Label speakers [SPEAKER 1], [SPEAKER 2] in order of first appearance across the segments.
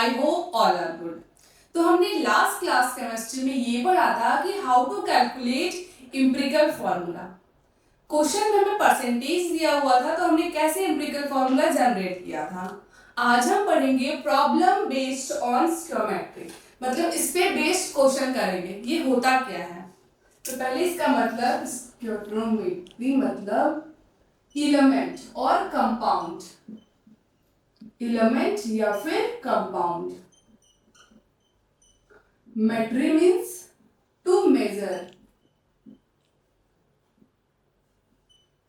[SPEAKER 1] I hope all are good. तो हमने last class chemistry में ये पढ़ा था कि how to calculate empirical formula. Question में हमें परसेंटेज दिया हुआ था तो हमने कैसे एम्पिरिकल फॉर्मूला जनरेट किया था। आज हम पढ़ेंगे प्रॉब्लम बेस्ड ऑन स्टोइकोमेट्री, मतलब इस पे बेस्ड क्वेश्चन करेंगे। ये होता क्या है, तो पहले इसका मतलब स्टोइकोमेट्री मतलब एलिमेंट और कंपाउंड, एलिमेंट या फिर कंपाउंड। मेट्री मीन्स टू मेजर,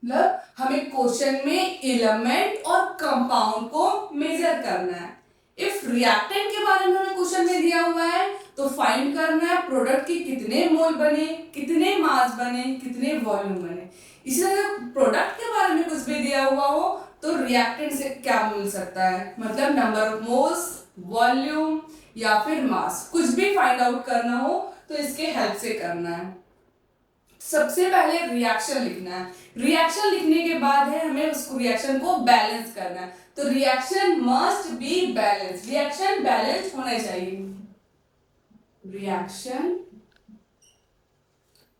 [SPEAKER 1] मतलब हमें क्वेश्चन में एलिमेंट और कंपाउंड को मेजर करना है। इफ रिएक्टेंट के बारे में हमें क्वेश्चन में दिया हुआ है तो फाइंड करना है प्रोडक्ट के कितने मोल बने, कितने मास बने, कितने वॉल्यूम बने। इसी तरह प्रोडक्ट के बारे में कुछ भी दिया हुआ हो तो रिएक्टेंट से क्या मिल सकता है, मतलब नंबर ऑफ मोल्स, वॉल्यूम या फिर मास, कुछ भी फाइंड आउट करना हो तो इसके हेल्प से करना है। सबसे पहले रिएक्शन लिखना है। रिएक्शन लिखने के बाद है हमें उस रिएक्शन को बैलेंस करना है। तो reaction must be balance, reaction balance होने चाहिए। Reaction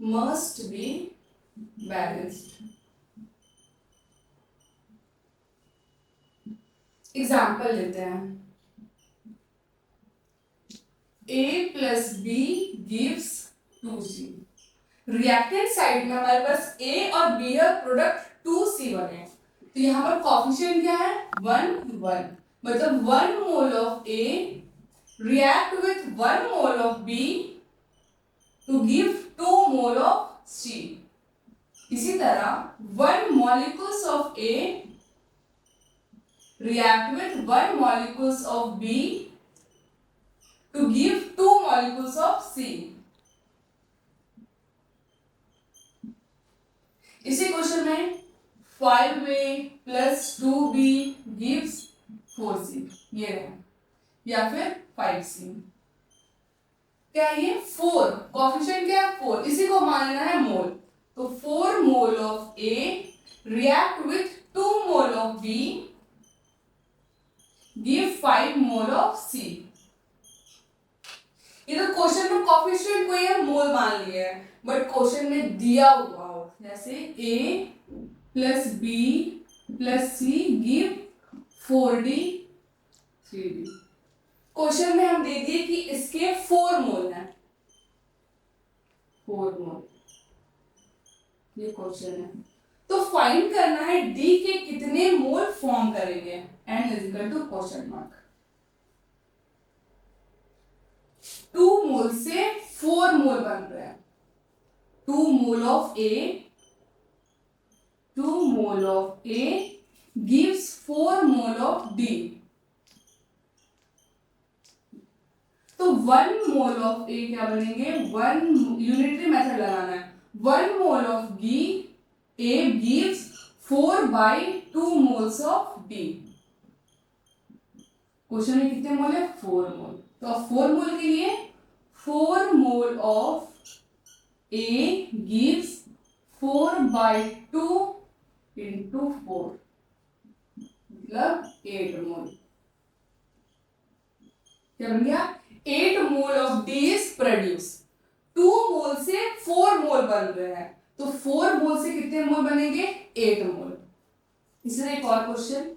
[SPEAKER 1] must be balanced. Example लेते हैं। A plus B gives 2C। Reactant side में हमारे पास A और B है, प्रोडक्ट 2C बने। तो यहाँ पर कॉफिशिएंट क्या है, 1 1, मतलब 1 मोल of A react with 1 mole of B to give 2 mole of C। इसी तरह 1 molecules of A react with 1 molecules of B to give 2 molecules of C। इसी क्वेश्चन में 5A plus 2B gives 4C, ये है, या फिर 5C। क्या ये 4 कोएफिशिएंट क्या है 4, इसी को मानना है मोल। तो 4 mole of A react with 2 mole of B give 5 mole of C। ये तो क्वेश्चन में कोएफिशिएंट कोई है मोल मान लिया है, बट क्वेश्चन में दिया हुआ हो जैसे A plus B plus C give 4D 3D। Question में हम दे दिए कि इसके 4 मोल हैं, 4 मोल, ये क्वेश्चन है। तो फाइंड करना है D के कितने मोल फॉर्म करेंगे, N is equal to question mark. 2 mole से 4 मोल बन रहे हैं। 2 mole of A, 2 mole of A gives 4 mole of D। तो 1 मोल ऑफ A क्या बनेंगे, 1 यूनिटरी मेथड लगाना है। 1 mole of B A gives 4/2 moles of D। Question में कितने मोल है, 4 मोल। तो अब 4 मोल के लिए 4 mole of A gives 4/2 into 4, मतलब 8 मोल। क्या बन गया, 8 मोल of D is produced। 2 mole से 4 मोल बन रहे हैं, तो 4 मोल से कितने मोल बनेंगे, 8 मोल। इसी तरह एक और question,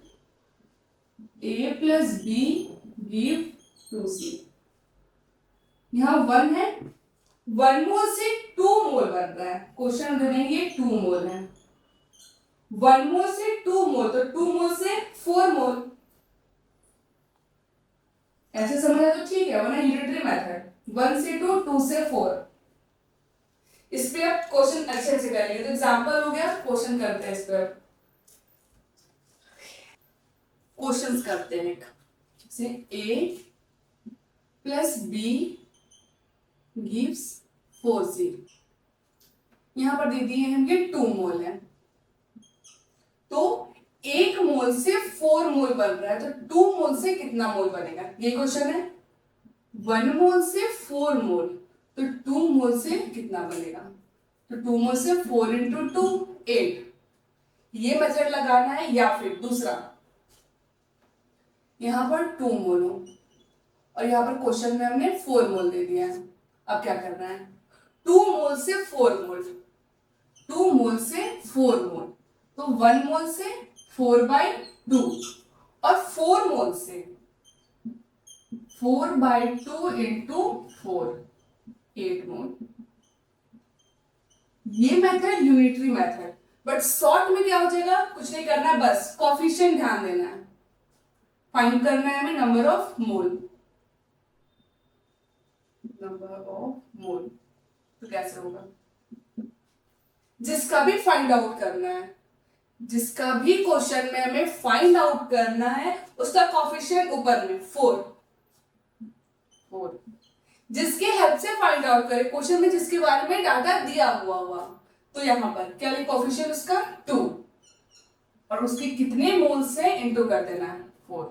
[SPEAKER 1] A plus B give 2C। यहाँ 1 है, 1 मोल से 2 मोल बन रहा है, क्वेश्चन बनेंगे 2 मोल है। 1 मोल से 2 मोल, तो 2 मोल से 4 मोल। ऐसे समझा तो ठीक है, वरना यूनिटरी मेथड 1 से 2, 2 से 4। इस पे आप क्वेश्चन अच्छे से करेंगे। तो एग्जांपल हो गया, क्वेश्चन करते हैं इस पर, क्वेश्चंस करते हैं। जैसे A plus B gives 4C। यहां पर दे दिए हैं कि 2 मोल है, तो 1 मोल से 4 मोल बन रहा है, तो 2 मोल से कितना मोल बनेगा, ये क्वेश्चन है। 1 मोल से 4 मोल, तो 2 मोल से कितना बनेगा, तो 2 मोल से 4 into 2 8। ये मेथड लगाना है, या फिर दूसरा, यहां पर 2 मोल हो और यहाँ पर क्वेश्चन में हमने 4 मोल दे दिया है। अब क्या करना है, 2 मोल से 4 मोल, 2 मोल से 4 मोल, तो 1 मोल से 4/2 और 4 मोल से 4/2 इंटू 4, 8 मोल। ये method unitary method, but short में क्या हो जाएगा, कुछ नहीं करना है, बस कोफिशिएंट ध्यान देना है, फाइंड करना है हमें number of mole, number of mole. तो कैसे होगा, जिसका भी फाइंड आउट करना है, जिसका भी क्वेश्चन में हमें फाइंड आउट करना है, उसका कोफिशिएंट ऊपर में 4, जिसके हेल्प से फाइंड आउट करें, क्वेश्चन में जिसके बारे में डाटा दिया हुआ, तो यहां पर क्या लिखा, कोफिशिएंट उसका 2, और उसके कितने मोल से इंटू कर देना है 4,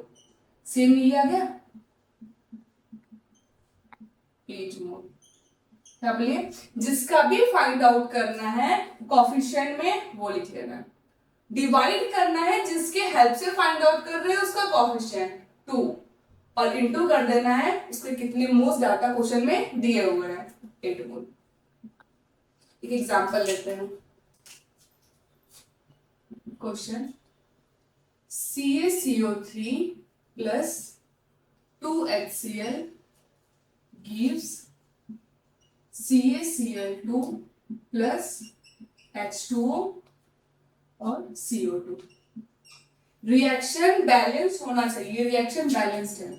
[SPEAKER 1] सेम नहीं आ गया, 8 मोल। क्या बोलिए, जिसका भी फाइंड आउट करना है कोफिशिएंट में वो लिख लेना, डिवाइड करना है जिसके हेल्प से फाइंड आउट कर रहे हैं उसका कोफिशिएंट 2, और इंटू कर देना है उसके कितने मोल्स डाटा क्वेश्चन में दिए हुए हैं, 8 मोल। एक एग्जांपल लेते हैं, question CaCO3 plus 2HCl gives CaCl2 plus H2O और CO2। रिएक्शन बैलेंस होना चाहिए, रिएक्शन बैलेंस्ड है।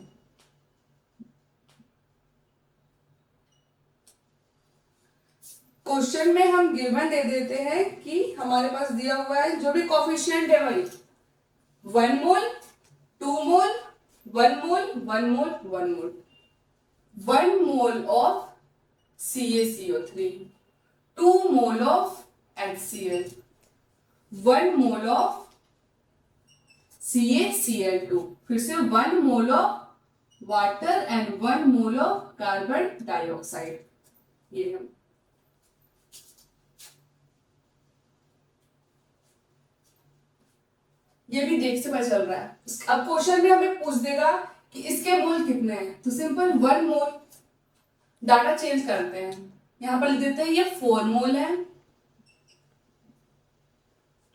[SPEAKER 1] क्वेश्चन में हम गिवन दे देते हैं कि हमारे पास दिया हुआ है जो भी कोफिशिएंट है वही 1 मोल, 2 मोल, 1 मोल, 1 मोल, 1 मोल, 1 mole of CaCO3, 2 mole of HCl, 1 mole of CaCl2, फिर से 1 mole of water and 1 mole of carbon dioxide. ये हम ये भी देख से पता चल रहा है। अब क्वेश्चन में हमें पूछ देगा कि इसके मोल कितने हैं, तो सिंपल 1 मोल, डाटा चेंज करते हैं, यहां पर लिख देते हैं ये 4 मोल है,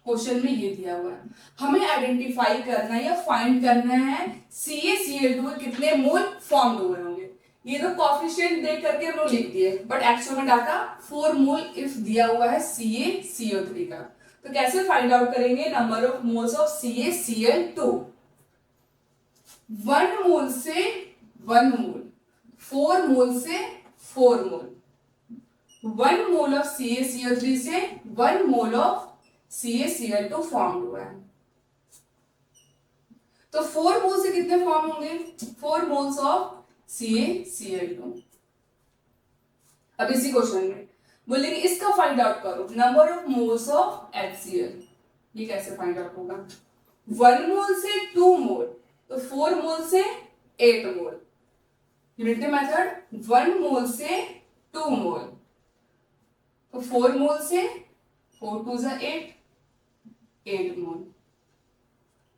[SPEAKER 1] क्वेश्चन में ये दिया हुआ है, हमें आइडेंटिफाई करना है या फाइंड करना है CaCl2 के कितने मोल फॉर्म हुए होंगे। ये तो कोफिशिएंट देख करके हम लोग लिख दिए, बट एक्चुअल में डाटा 4 मोल इफ दिया हुआ है CaCO3 का, तो कैसे फाइंड आउट करेंगे, number of moles of CaCl2, 1 मोल से 1 मोल, 4 मोल से 4 मोल, 1 मोल ऑफ CaCO3 से 1 मोल ऑफ CaCl2 फॉर्म हुआ है, तो 4 मोल से कितने फॉर्म होंगे, 4 मोल्स ऑफ CaCl2। अब इसी क्वेश्चन में बोलेंगे इसका फाइंड आउट करो, number of moles of HCl। ये कैसे फाइंड आउट होगा, 1 मोल से 2 मोल, तो 4 मोल से 8 मोल, यूनिटरी मेथड, 1 मोल से 2 मोल, तो 4 मोल से 4 2 8 मोल,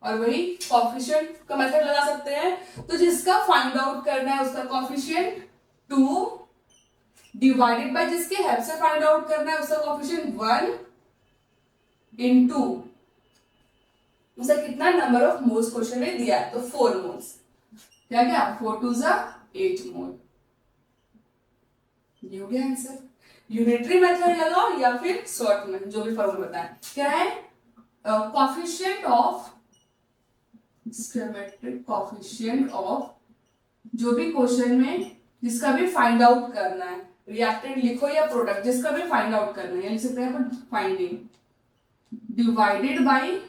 [SPEAKER 1] और वही कोफिशिएंट का मेथड लगा सकते हैं, तो जिसका फाइंड आउट करना है उसका कोफिशिएंट 2 डिवाइडेड बाय जिसके हेल्प से फाइंड आउट करना है उसका कोफिशिएंट 1 इनटू उसका कितना नंबर ऑफ मोल्स क्वेश्चन में दिया है, तो 4 मोल्स, क्या क्या 4 2 8 मोल। ये हो गया आंसर। यूनिटरी मेथड लगाओ या फिर शॉर्ट में, जो भी फॉर्मूला बताया, क्या है, कोफिशिएंट ऑफ स्टेमेट्रिक कोफिशिएंट ऑफ जो भी क्वेश्चन में जिसका भी फाइंड आउट करना है, रिएक्टेंट लिखो या प्रोडक्ट, जिसका भी फाइंड आउट करना है, लिख सकते हैं अपन फाइंडिंग, डिवाइडेड बाय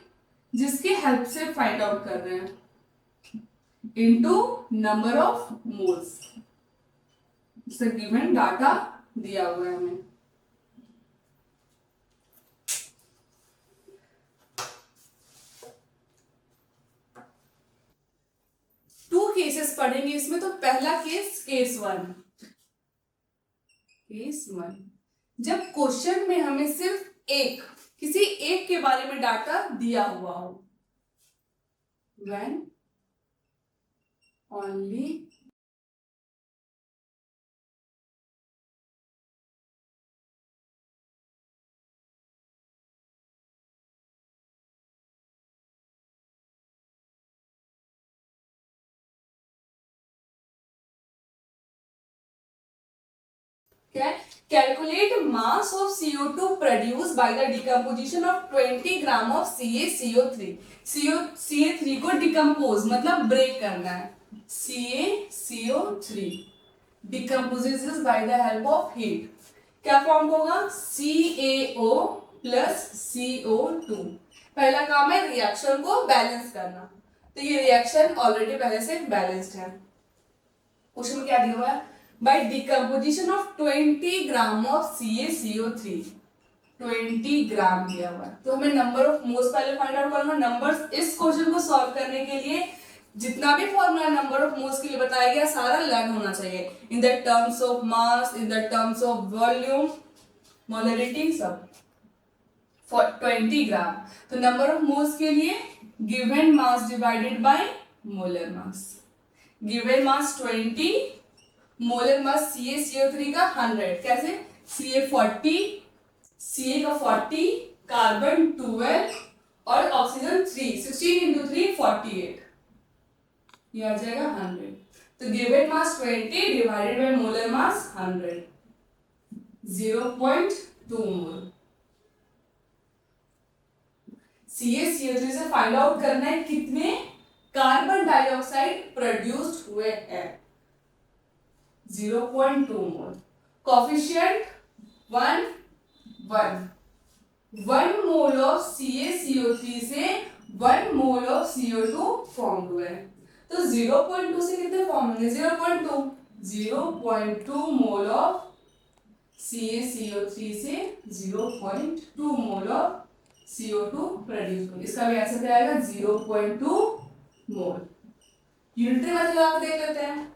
[SPEAKER 1] जिसके हेल्प से फाइंड आउट कर रहे हैं, इनटू नंबर ऑफ मोल्स, जिसका गिवन डाटा दिया हुआ है हमें। टू केसेस पढ़ेंगे इसमें, तो पहला केस केस 1, जब क्वेश्चन में हमें सिर्फ किसी एक के बारे में डाटा दिया हुआ हो, when only क्या है? Calculate mass of CO2 produce by the decomposition of 20 gram of CaCO3। CA3 को डिकम्पोज मतलब ब्रेक करना है। CaCO3 decomposes by the help of heat. क्या फॉर्म होगा? CaO plus CO2। पहला काम है रिएक्शन को बैलेंस करना, तो ये रिएक्शन ऑलरेडी पहले से बैलेंस्ड है। क्वेश्चन में क्या दिया हुआ है? By decomposition of 20 gram of CaCO3, 20 ग्राम दिया हुआ है, तो हमें नंबर ऑफ मोल्स पहले फाइंड आउट करना। नंबर्स इस क्वेश्चन को सॉल्व करने के लिए जितना भी फॉर्मूला नंबर ऑफ मोल्स के लिए बताया गया सारा लर्न होना चाहिए, in the terms of mass, in the terms of volume, molarity, सब। फॉर 20 ग्राम तो नंबर ऑफ मोल्स के लिए given mass divided by molar mass. Given mass 20, molar mass CaCO3 का 100। कैसे? Ca 40, Ca का 40, कार्बन 12 और ऑक्सीजन 3, 16 इंटू 3 48, ये आ जाएगा 100। तो given mass 20 divided by molar mass 100, 0.2 mole. CaCO3 से फाइंड आउट करना है कितने कार्बन डाइऑक्साइड प्रोड्यूस्ड हुए हैं, 0.2 मोल। कोफिशिएंट 1 मोल ऑफ CaCO3 से 1 मोल ऑफ CO2 फॉर्म हुए हैं, तो 0.2 से कितने फॉर्म होंगे? 0.2 मोल ऑफ CaCO3 से 0.2 मोल ऑफ CO2 प्रोड्यूस होंगे। इसका भी आंसर क्या आएगा? 0.2 मोल। यूनिटरी मेथड लगा देख लेते हैं,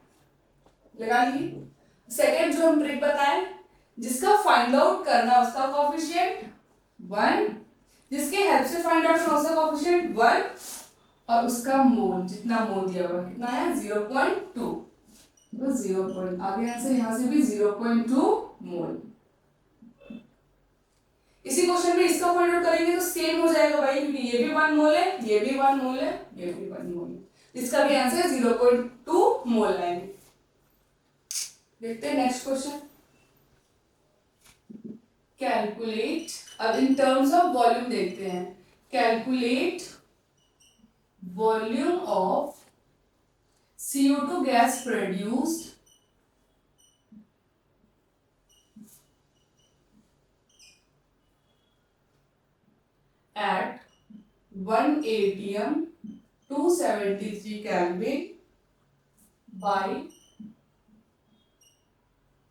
[SPEAKER 1] लगा लीजिए। सेकेंड जो हम ट्रिक बताएं, जिसका फाइंड आउट करना उसका कोफिशिएंट 1, जिसके हेल्प से फाइंड आउट करना उसका कोफिशिएंट 1 और उसका मोल, जितना मोल दिया हुआ कितना है? 0.2। तो 0. आगे आंसर यहां से भी 0.2 मोल। इसी क्वेश्चन में इसका फाइंड आउट करेंगे तो सेम हो जाएगा भाई, क्योंकि ये भी 1 मोल है, ये भी 1 मोल है, ये भी 1 मोल है। इसका भी आंसर 0.2 मोल लाएंगे। देखते हैं नेक्स्ट क्वेश्चन। कैलकुलेट, अब इन टर्म्स ऑफ वॉल्यूम देखते हैं। Calculate volume of CO2 gas produced at 1 atm 273 Kelvin by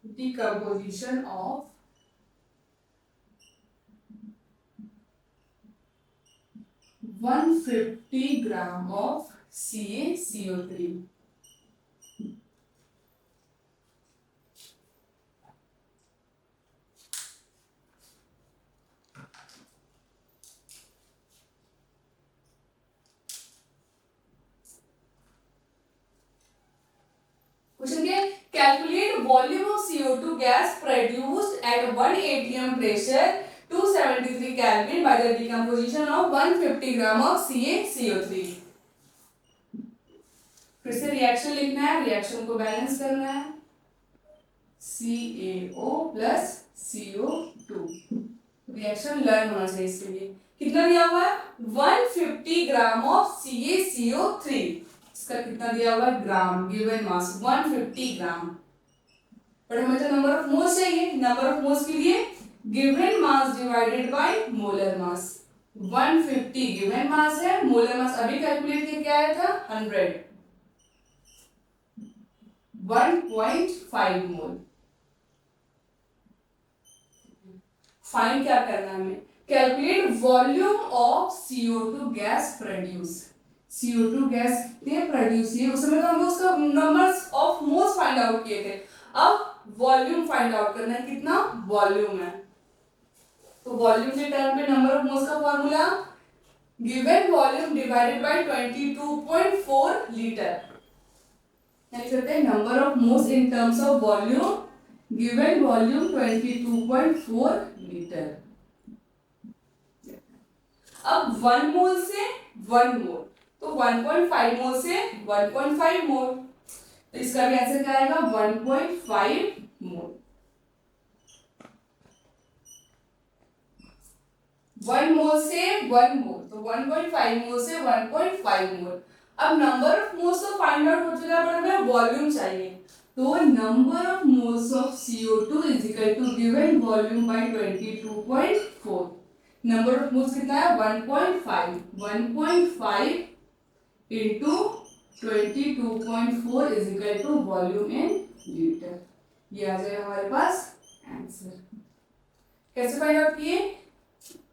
[SPEAKER 1] decomposition of 150 gram of CaCO3। Question क्या है? Calculate volume of CO2 gas produced at 1 atm pressure 273 Kelvin by the decomposition of 150 gram of CaCO3। फिर से reaction लिखना है, reaction को balance करना है। CaO plus CO2, reaction learn होना चाहिए इसके लिए। कितना दिया हुआ है? 150 ग्राम ऑफ CaCO3। इसका कितना दिया हुआ है? ग्राम। गिवन मास 150 ग्राम, पर हमें तो नंबर ऑफ मोल्स चाहिए। नंबर ऑफ मोल्स के लिए given mass divided by molar mass. 150 given mass है, मोलर मास अभी कैलकुलेट करके आया था 100, 1.5 मोल। फाइंड क्या करना है हमें? Calculate volume of CO2 gas produce. CO2 gas कितने प्रोड्यूस किए, उस समय तो हम उसका numbers of moles find out किए थे। अब वॉल्यूम फाइंड आउट करना है, कितना वॉल्यूम है। तो वॉल्यूम के टर्म पे नंबर ऑफ मोल्स का formula given volume divided by 22.4 litre. लिख सकते हैं number of moles in terms of volume, given volume 22.4 litre. अब 1 मोल से 1 मोल, तो 1.5 मोल से 1.5 मोल, तो इसका भी आंसर क्या आएगा? 1.5 मोल। 1 मोल से 1 मोल, तो 1.5 मोल से 1.5 मोल। अब नंबर ऑफ मोल्स तो फाइंड आउट हो चुका, पर हमें वॉल्यूम चाहिए। तो number of moles of CO2 is equal to given volume by 22.4। Number of moles कितना है? 1.5। 1.5 into 22.4 is equal to volume in litre. ये आ जाएगा हमारे पास आंसर। कैसे फाइंड आउट किए?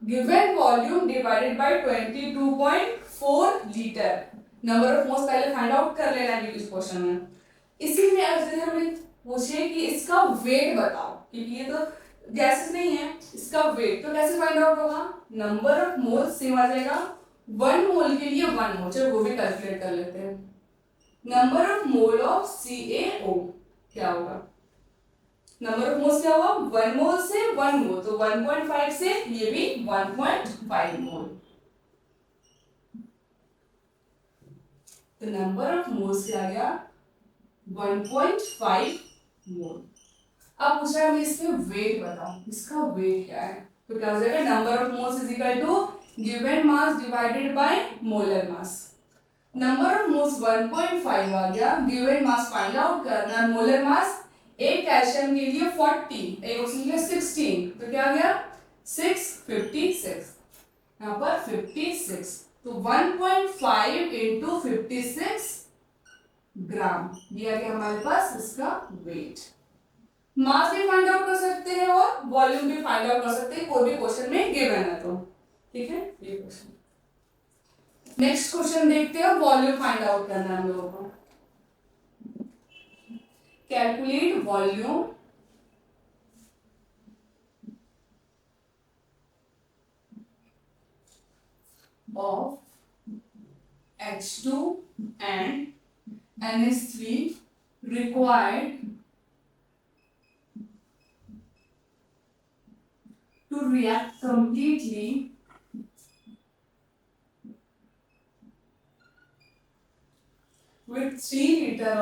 [SPEAKER 1] Given volume divided by 22.4 litre. Number of moles पहले फाइंड आउट कर लेना है इस क्वेश्चन में। इसी में अगर हमें पूछे कि इसका वेट बताओ, क्योंकि ये तो गैसेस नहीं है, इसका वेट तो कैसे फाइंड आउट होगा? नंबर ऑफ मोल्स सेम आ जाएगा 1 मोल के लिए 1 मोल। चलो वो भी कैलकुलेट कर लेते हैं। Number of mole of CaO क्या होगा? नंबर ऑफ मोल्स क्या हुआ? 1 मोल से 1 मोल, तो 1.5 से ये भी 1.5 मोल। तो नंबर ऑफ मोल्स क्या आ गया? 1.5 मोल। अब पूछा है हमें इसमें वेट बताओ, इसका वेट क्या है? तो क्या हो जाएगा? Number of moles is equal to given mass divided by molar mass. Number of moles 1.5 आ गया, गिवन मास फाइंड आउट करना, मोलर मास। एक कैल्शियम के लिए 40, एक ऑक्सीजन के लिए 16, तो क्या आ गया? 656। यहाँ पर 56, तो 1.5 इंटू 56 ग्राम, ये आ गया हमारे पास इसका वेट। मास भी फाइंड आउट कर सकते हैं और वॉल्यूम भी फाइंड आउट कर सकते हैं, कोई भी क्वेश्चन में गिवन है तो। ठीक है, ये क्वेश्चन। नेक्स्ट क्वेश्चन देखते हैं, वॉल्यूम फाइंड आउट करना है हम लोगों को। Calculate volume of H2 and NH3 required to react completely with 3 liter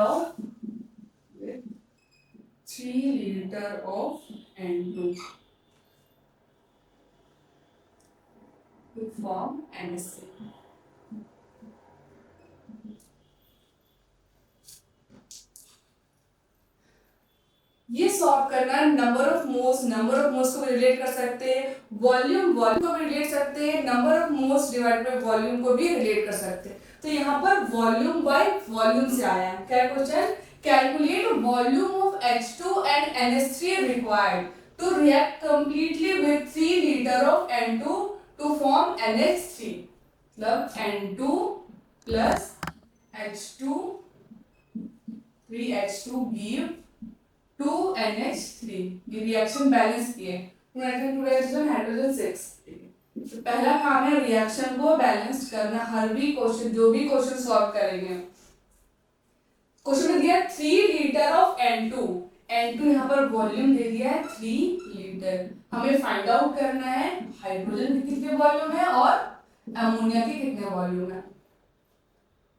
[SPEAKER 1] of N2 to form NH3। ये सॉल्व करना है। नंबर ऑफ मोल्स को भी रिलेट कर सकते हैं, वॉल्यूम को भी रिलेट सकते हैं, number of moles divide by volume को भी रिलेट कर सकते हैं। तो यहाँ पर वॉल्यूम बाय वॉल्यूम से आया है। क्या question? Calculate volume of H2 and NH3 required to react completely with 3 litre of N2 to form NH3। मतलब N2 plus H2 3H2 give 2NH3। ये रिएक्शन बैलेंस किए, हाइड्रोजन 6। तो पहला काम है रिएक्शन को बैलेंस करना। हर भी क्वेश्चन, जो भी क्वेश्चन सॉल्व करेंगे, क्वेश्चन में दिया 3 लीटर ऑफ N2। N2 यहाँ पर वॉल्यूम दे दिया है 3 लीटर। हमें फाइंड आउट करना है हाइड्रोजन के कितने वॉल्यूम है और अमोनिया के कितने वॉल्यूम है।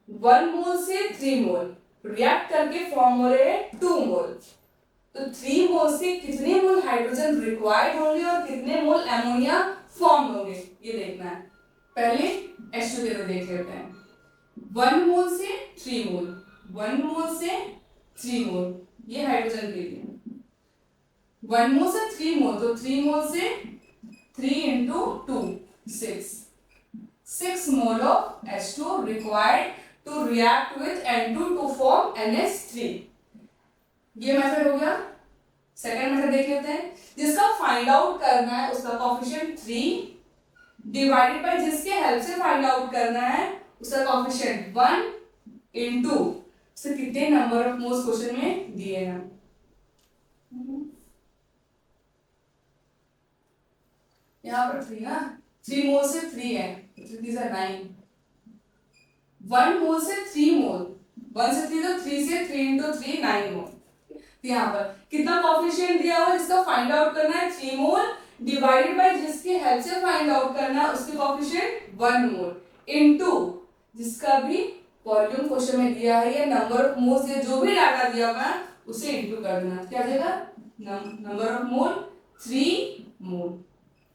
[SPEAKER 1] 1 मोल से 3 मोल रिएक्ट करके फॉर्म हो रहे हैं 2 मोल। तो 3 मोल से कितने मोल हाइड्रोजन रिक्वायर्ड होंगे और कितने मोल अमोनिया फॉर्म होंगे, ये देखना है। पहले H2 के देख लेते हैं। 1 मोल से 3 मोल, 1 मोल से 3 मोल, ये हाइड्रोजन के लिए। 1 मोल से 3 मोल, तो 3 मोल से 3 into 2 6 mole of H2 required to react with N2 to form NH3। ये मेथड हो गया। सेकंड मेथड देख लेते हैं, जिसका फाइंड आउट करना है उसका कोएफिशिएंट 3 डिवाइडेड बाय जिसके हेल्प से फाइंड आउट करना है उसका कोएफिशिएंट 1 इनटू से कितने नंबर ऑफ मोल्स क्वेश्चन में दिए हैं। यहाँ पर 3 ना, 3 मोल से 3 है, तो these are 9। 1 मोल से 3 मोल, 1 से 3 तो 3 से 3 इंटू 3 9 मोल। यहाँ पर कितना कोएफिशिएंट दिया हुआ है जिसका फाइंड आउट करना है 3 मोल डिवाइडेड बाय जिसकी हेल्प से फाइंड आउट करना है उसके कोएफिशिएंट 1 मोल इनटू जिसका भी वॉल्यूम क्वेश्चन में दिया है या नंबर ऑफ मोल्स या जो भी डाटा दिया हुआ है उसे इनटू कर देना। क्या आ जाएगा? नंबर ऑफ मोल 3 मोल।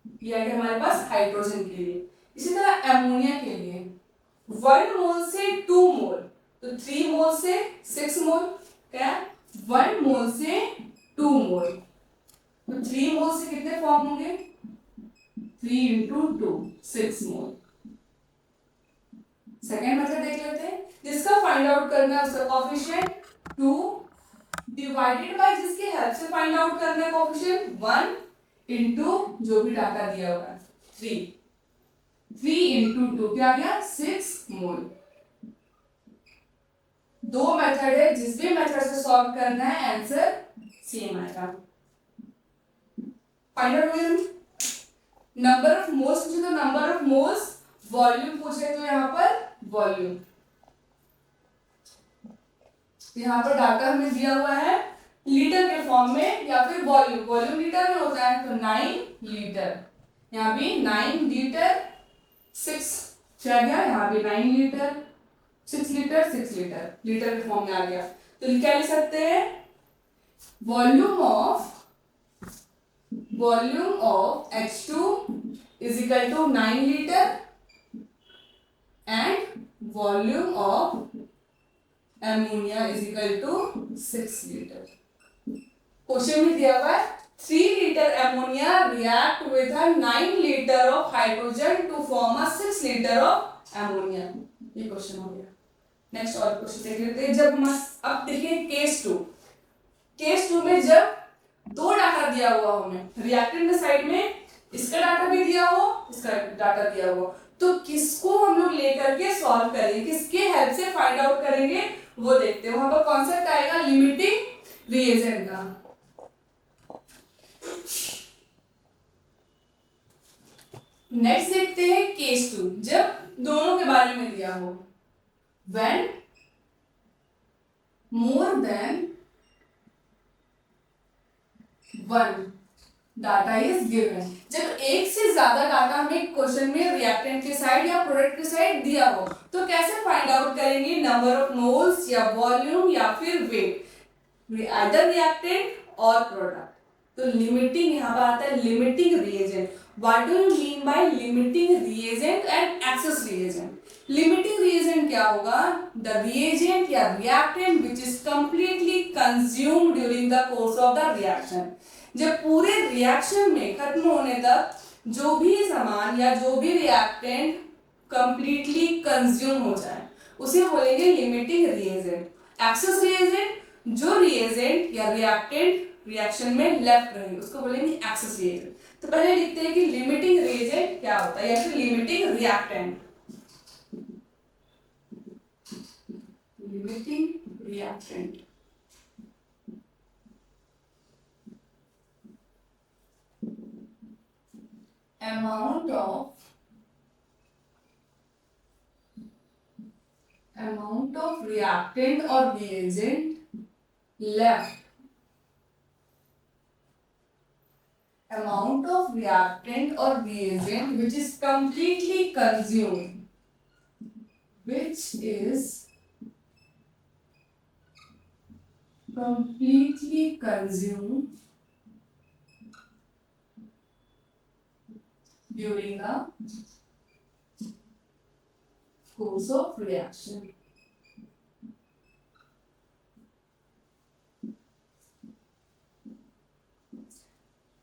[SPEAKER 1] ये आ गया हमारे पास हाइड्रोजन के लिए। इसी तरह अमोनिया के लिए 1 मोल से 2 मोल, तो 3 मोल से 6 मोल, क्या 1 मोल से 2 मोल, तो 3 मोल से कितने फॉर्म होंगे, 3 इंटू 2 6 मोल। सेकेंड मेथड देख लेते हैं, जिसका फाइंड आउट करना है उसका कोफिशिएंट 2 डिवाइडेड बाय जिसकी हेल्प से फाइंड आउट करना है कोफिशिएंट 1 इंटू जो भी डाटा दिया हुआ है 3 इंटू 2 क्या आ गया 6 मोल। दो मेथड है, जिस भी मेथड से सॉल्व करना है आंसर सेम आएगा। फाइंड आउट करें नंबर ऑफ मोल्स, पूछे तो नंबर ऑफ मोल्स, वॉल्यूम पूछे तो यहाँ पर वॉल्यूम। यहाँ पर डाटा हमें दिया हुआ है लीटर के फॉर्म में या फिर वॉल्यूम, वॉल्यूम लीटर में होता है तो 9 लीटर, यहाँ भी 9 लीटर 6 क्या गया, यहाँ भी 9 लीटर 6 लीटर 6 लीटर लीटर के फॉर्म में आ गया। तो क्या लिख सकते हैं, volume of H2 is equal to 9 liter and volume of ammonia is equal to 6 liter। Question में दिया हुआ है 3 liter ammonia react with a 9 liter of hydrogen to form a 6 liter of ammonia। ये क्वेश्चन हो गया। Next और question देख लेते हैं। जब हम अब देखिए केस 2 में जब दो डाटा दिया हुआ हो, हमें रिएक्टेंट के साइड में इसका डाटा भी दिया हो, इसका डाटा दिया हो, तो किसको हम लोग लेकर के सॉल्व करेंगे, किसके हेल्प से फाइंड आउट करेंगे वो देखते हैं। वहां पर कॉन्सेप्ट आएगा लिमिटिंग रिएजेंट का। नेक्स्ट देखते हैं केस 2, जब दोनों के बारे में दिया हो, when more than 1 data is given. जब एक से ज्यादा डाटा हमें क्वेश्चन में रिएक्टेंट के साइड या प्रोडक्ट के साइड दिया हो, तो कैसे फाइंड आउट करेंगे, नंबर ऑफ मोल्स या वॉल्यूम या फिर वेट, आइदर रिएक्टेंट और प्रोडक्ट। तो लिमिटिंग यहाँ पर आता है limiting reagent. What do you mean by limiting reagent and access reagent? Limiting reagent क्या होगा, द रिएजेंट या reactant which is completely consumed during the course of the reaction. जब पूरे रिएक्शन में खत्म होने तक जो भी सामान या जो भी रिएक्टेंट कंप्लीटली कंज्यूम हो जाए उसे बोलेंगे लिमिटिंग रिएजेंट। एक्सेस रिएजेंट, जो रिएजेंट या रिएक्टेंट रिएक्शन में लेफ्ट रहे उसको बोलेंगे एक्सेस रिएजेंट। तो पहले लिखते हैं कि लिमिटिंग रिएजेंट क्या होता है या फिर limiting reactant. Limiting reactant amount of reactant or reagent left, amount of reactant or reagent which is completely consumed, which is completely consumed during the course of reaction।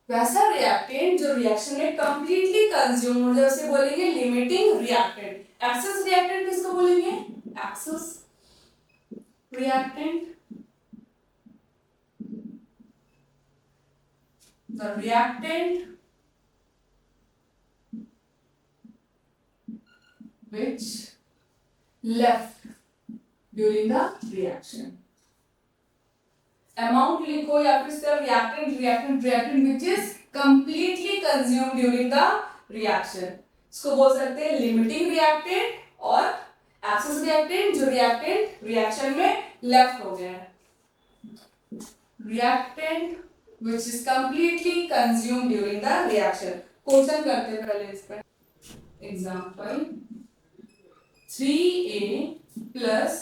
[SPEAKER 1] वैसा रिएक्टेंट जो reaction में completely consume हो जाए उसे बोलेंगे limiting reactant. Access reactant किसको बोलेंगे, excess reactant, the reactant which left during the reaction। amount लिखो या फिर सिर्फ reactant which is completely consumed during the reaction, इसको बोल सकते हैं लिमिटिंग रिएक्टेंट और एक्सेस रिएक्टेंट जो रिएक्टेंट रिएक्शन में लेफ्ट हो गया है। Reactant which is completely consumed during the reaction। Question करते हैं पहले इस पर। Example 3a plus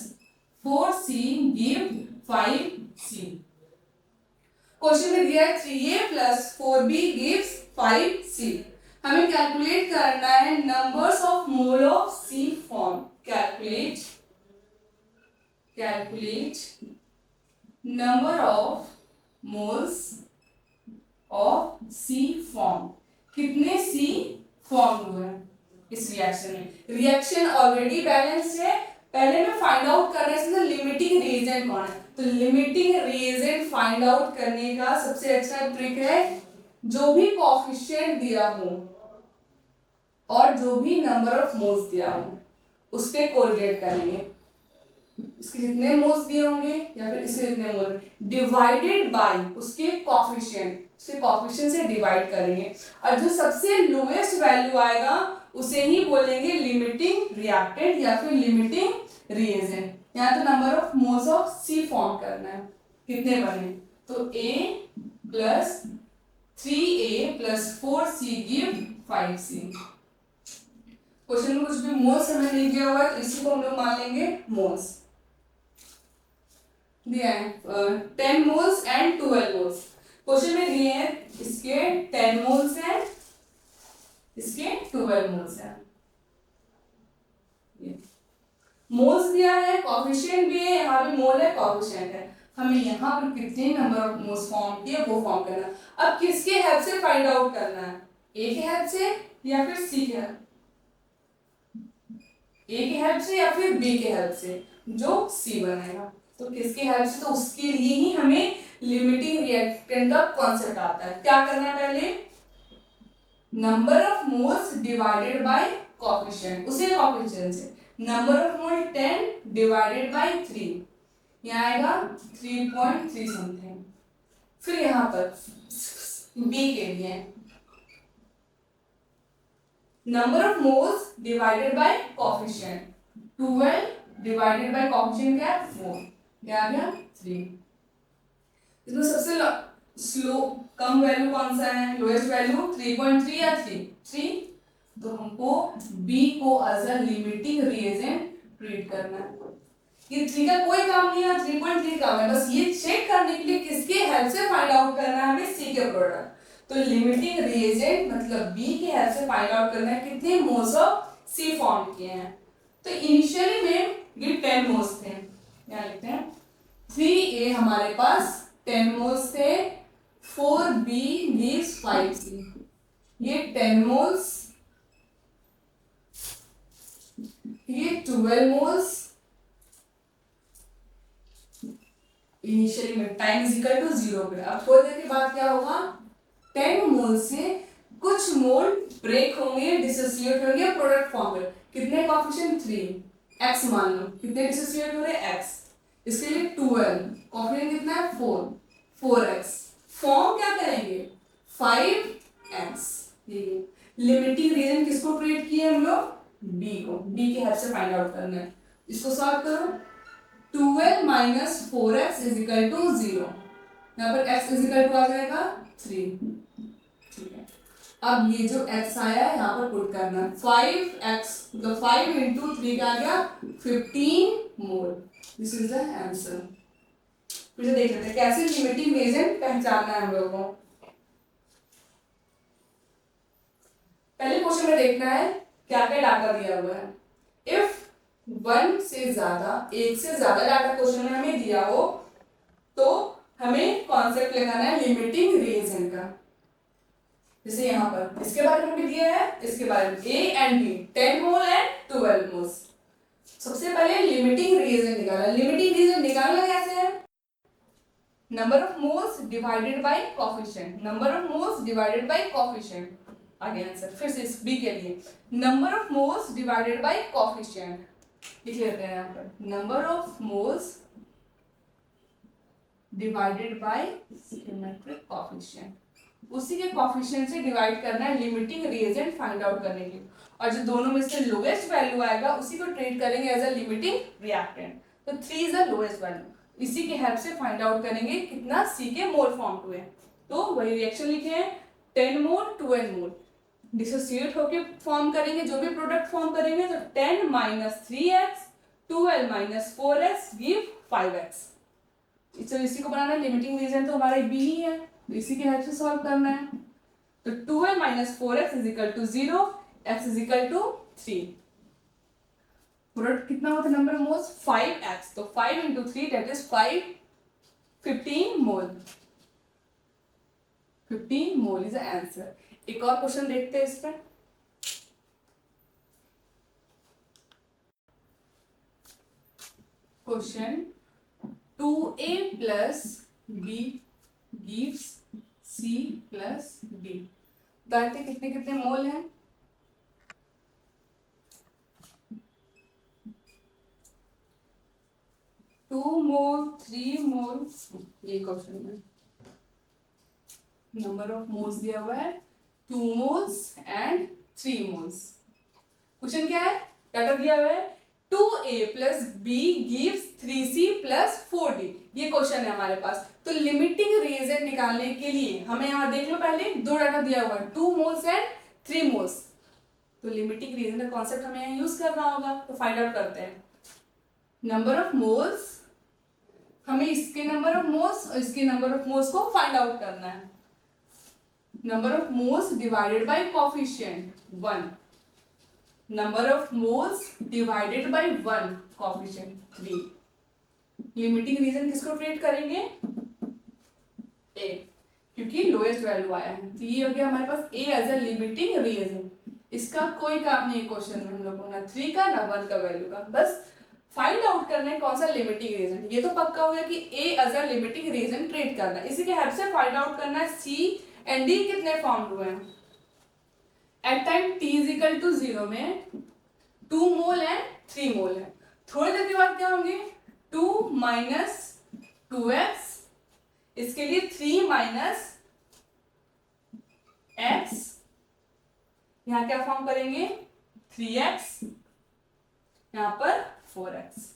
[SPEAKER 1] 4c give 5c। Question में दिया है 3a plus 4b gives 5c। हमें कैलकुलेट करना है numbers of mole of C form. Calculate number of moles of C form. कितने सी फॉर्म हुए हैं इस रिएक्शन में। रिएक्शन ऑलरेडी बैलेंस्ड है, पहले मैं फाइंड आउट करना है इसमें लिमिटिंग रिएजेंट कौन है। तो लिमिटिंग रिएजेंट फाइंड आउट करने का सबसे अच्छा ट्रिक है जो भी कोएफिशिएंट दिया हो और जो भी नंबर ऑफ मोल्स दिया हो उस पे कोरिलेट करेंगे। इसके जितने मोल्स दिए होंगे या फिर इसके जितने मोल डिवाइडेड बाय उसके कोएफिशिएंट से डिवाइड करेंगे और जो सबसे लोएस्ट वैल्यू आएगा उसे ही बोलेंगे लिमिटिंग रिएक्टेंट या फिर लिमिटिंग रिएजेंट। यहाँ तो number of moles of C form करना है, कितने बने। तो A plus 3A plus 4C give 5C। Question में कुछ भी मोल्स हमें नहीं दिया हुआ है तो इसी को हम लोग मान लेंगे मोल्स। दिया है 10 मोल्स एंड 12 मोल्स। क्वेश्चन में दिए हैं इसके 10 मोल्स हैं, इसके 12 मोल्स हैं। मोल्स दिया है, कोएफिशिएंट भी है, यहाँ भी मोल है कोएफिशिएंट है। हमें यहाँ पर कितने नंबर ऑफ मोल्स फॉर्म किए वो फॉर्म करना। अब किसके हेल्प से फाइंड आउट करना है, ए के हेल्प से या फिर सी के हेल्प, ए के हेल्प से या फिर बी के हेल्प से, जो सी बनाएगा। तो किसके हेल्प से, तो उसके लिए ही हमें लिमिटिंग रिएक्टेंट का कॉन्सेप्ट आता है। क्या करना है, पहले number of moles divided by coefficient, उसी कोएफिशिएंट से number of mole 10 divided by 3, यहाँ आएगा 3.3 समथिंग। फिर यहाँ पर बी के लिए number of moles divided by coefficient 12 divided by coefficient क्या है 4, क्या आ गया 3। इसमें सबसे स्लो कम वैल्यू कौन सा है, लोएस्ट वैल्यू 3.3 या 3। तो हमको बी को as a limiting reagent treat करना है। ये 3 का कोई काम नहीं है, 3.3 काम है, बस ये चेक करने के लिए किसके हेल्प से फाइंड आउट करना है हमें, सी के प्रोडक्ट। तो लिमिटिंग रिएजेंट मतलब बी के हेल्प से फाइंड आउट करना है कितने मोल्स ऑफ सी फॉर्म किए हैं। तो इनिशियली में ये 10 मोल्स थे, यहाँ लिखते हैं 3A हमारे पास 10 मोल्स थे, 4B गिव्स 5C, ये 10 मोल्स, ये 12 मोल्स। इनिशियली में टाइम इज इक्वल टू 0 पे। अब थोड़ी देर के बाद क्या होगा, 10 मोल से कुछ मोल ब्रेक होंगे, डिसोसिएट होंगे, प्रोडक्ट फॉर्म कर। कितने कोएफिशिएंट 3, x मान लो, कितने डिसोसिएट हो रहे हैं x, इसके लिए 12, कोएफिशिएंट कितना है 4, 4x, फॉर्म क्या करेंगे 5x। ये लिमिटिंग रीजन किसको ट्रीट किए हम लोग, b को, b के हेल्प से फाइंड आउट करना है। इसको सॉल्व करो, 12 minus 4x is equal to 0, यहाँ पर x इज इक्वल टू आ जाएगा 3, ठीक है। अब ये जो x आया है यहाँ पर पुट करना, 5x मतलब 5 इंटू 3 का आ गया 15 mole. This is the answer. फिर देख लेते हैं कैसे लिमिटिंग रिएजेंट पहचानना है हम लोगों को। पहले क्वेश्चन में देखना है क्या क्या डाटा दिया हुआ है। इफ 1 से ज्यादा, एक से ज्यादा डाटा क्वेश्चन में हमें दिया हो तो हमें कॉन्सेप्ट लगाना है लिमिटिंग रिएजेंट का। जैसे यहाँ पर इसके बारे में भी दिया है, इसके बारे में A and B 10 mole and 12 moles. सबसे पहले लिमिटिंग रिएजेंट निकालना। लिमिटिंग रिएजेंट निकालना कैसे है, number of moles divided by coefficient, number of moles divided by coefficient. आगे आंसर फिर से इस B के लिए number of moles divided by coefficient लिख लेते हैं यहाँ पर, number of moles divided bye symmetric coefficient, उसी के कोएफिशिएंट से डिवाइड करना है लिमिटिंग रिएजेंट फाइंड आउट करने के लिए। और जो दोनों में से लोएस्ट वैल्यू आएगा उसी को ट्रीट करेंगे एज अ लिमिटिंग रिएक्टेंट। तो 3 इज द लोएस्ट वैल्यू, इसी के हेल्प से फाइंड आउट करेंगे कितना सी के मोल फॉर्म हुए। तो वही रिएक्शन लिखे हैं 10 मोल 12 मोल, डिसोसिएट होके फॉर्म करेंगे, जो भी प्रोडक्ट फॉर्म करेंगे तो 10 minus 3x 12 minus 4x give 5x। चलो इसी को बनाना है, लिमिटिंग रीजन तो हमारे बी ही है, तो इसी के हेल्प से सॉल्व करना है। तो 2a minus 4x is equal to 0, x is equal to 3। Product कितना होता है नंबर ऑफ मोल्स 5x, तो 5 इंटू 3 that is 15 mole. 15 mole is the answer. एक और क्वेश्चन देखते हैं इस पर। Question 2a plus b gives c plus d। बताते कितने कितने मोल हैं। टू मोल 3 मोल, ये क्वेश्चन है। नंबर ऑफ मोल्स दिया हुआ है 2 मोल्स एंड 3 मोल्स। क्वेश्चन क्या है, डाटा दिया हुआ है 2a plus b gives 3c plus 4d। ये क्वेश्चन है हमारे पास। तो लिमिटिंग रिएजेंट निकालने के लिए हमें यहाँ देख लो, पहले दो डाटा दिया हुआ है 2 मोल्स एंड 3 मोल्स। तो लिमिटिंग रिएजेंट का कॉन्सेप्ट हमें यहाँ यूज करना होगा। तो फाइंड आउट करते हैं नंबर ऑफ मोल्स। हमें इसके नंबर ऑफ मोल्स और इसके नंबर ऑफ मोल्स को फाइंड आउट करना है। Number of moles divided by coefficient 1, number of moles divided by 1 coefficient 3। Limiting reagent किसको ट्रीट करेंगे, ए, क्योंकि लोएस्ट वैल्यू आया है। तो ये हो गया हमारे पास ए एज अ लिमिटिंग रीजन। इसका कोई काम नहीं है क्वेश्चन में हम लोग को, ना 3 का ना 1 का वैल्यू का। बस फाइंड आउट करना है कौन सा लिमिटिंग रीजन। ये तो पक्का हो गया कि A as a limiting reagent treat करना है। इसी के हेल्प से फाइंड आउट करना है सी एंड डी कितने फॉर्म हुए हैं। At time t is equal to 0 में 2 मोल एंड 3 मोल है। थोड़ी देर के बाद क्या होंगे 2 माइनस 2x, इसके लिए 3 माइनस x, यहां क्या फॉर्म करेंगे 3x, यहां पर 4x।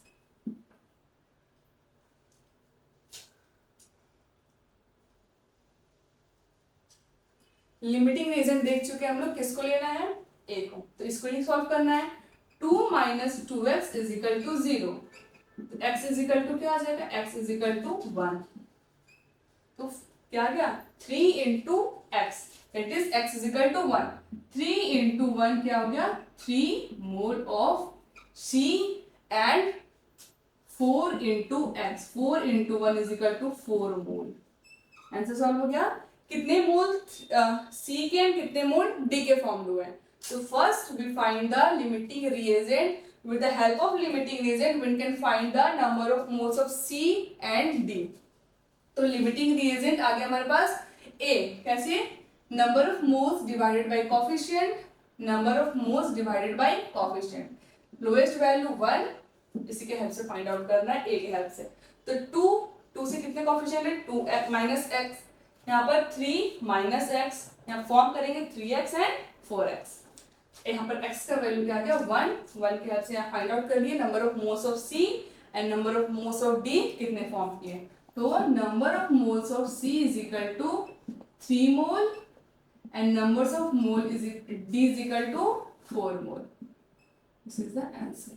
[SPEAKER 1] लिमिटिंग रीजन देख चुके हम लोग, किसको लेना है ए को। तो इसको ही सॉल्व करना है 2 minus 2x is equal to 0। तो x इज इक्वल टू क्या आ जाएगा, x इज इक्वल टू 1। तो क्या आ गया 3 into x, that is x is equal to 1। 3 into 1 क्या हो गया 3 mole of C and 4 into x, 4 into 1 is equal to 4 mole. Answer solve हो गया। कितने मोल सी के एंड कितने मोल डी के फॉर्म हुए हैं। So first we find the limiting reagent. With the help of limiting reagent, we can find the number of moles of C and D. तो limiting reagent आ गया हमारे पास A, कैसे number of moles divided by coefficient, number of moles divided by coefficient. Lowest value 1, इसी के help से find out करना है A के हेल्प से। तो 2 से कितने कोएफिशिएंट है 2 माइनस एक्स, यहाँ पर 3 माइनस एक्स, यहाँ फॉर्म करेंगे 3x एंड 4x। यहाँ पर x का वैल्यू क्या आ गया 1 के हेल्प से यहाँ फाइंड आउट कर लिए number of moles of C and number of moles of D कितने फॉर्म किए। तो number of moles of C is equal to 3 mole and numbers of mole is D is equal to 4 mole. This is the answer.